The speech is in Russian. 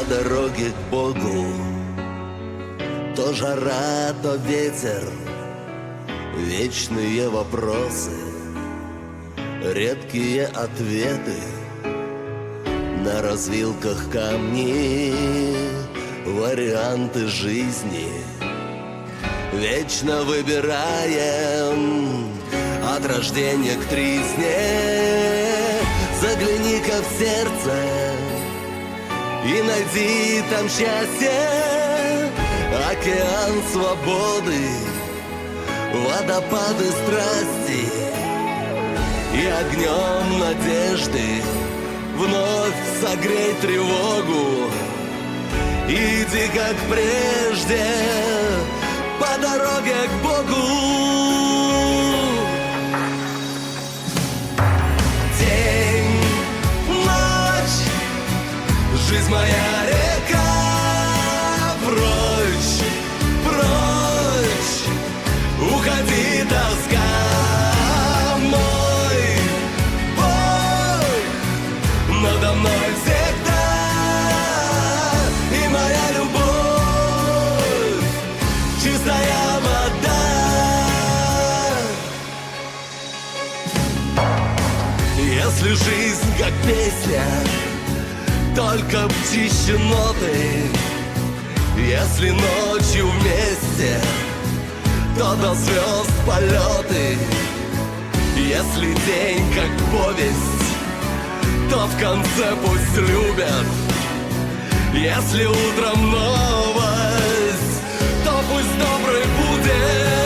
дороге к Богу. То жара, то ветер, вечные вопросы, редкие ответы, на развилках камни, варианты жизни. Вечно выбираем от рождения к тризне. Загляни-ка в сердце и найди там счастье. Океан свободы, водопады страсти и огнем надежды вновь согрей тревогу. Иди как прежде по дороге к Богу. День, ночь, жизнь моя река. Прочь, прочь, уходи, тоска. Мой Бог надо мной всегда, и моя любовь чистая вода. Если жизнь как песня, только птичьи ноты. Если ночью вместе, то до звезд полеты. Если день как повесть, то в конце пусть любят. Если утром новость, то пусть добрый будет.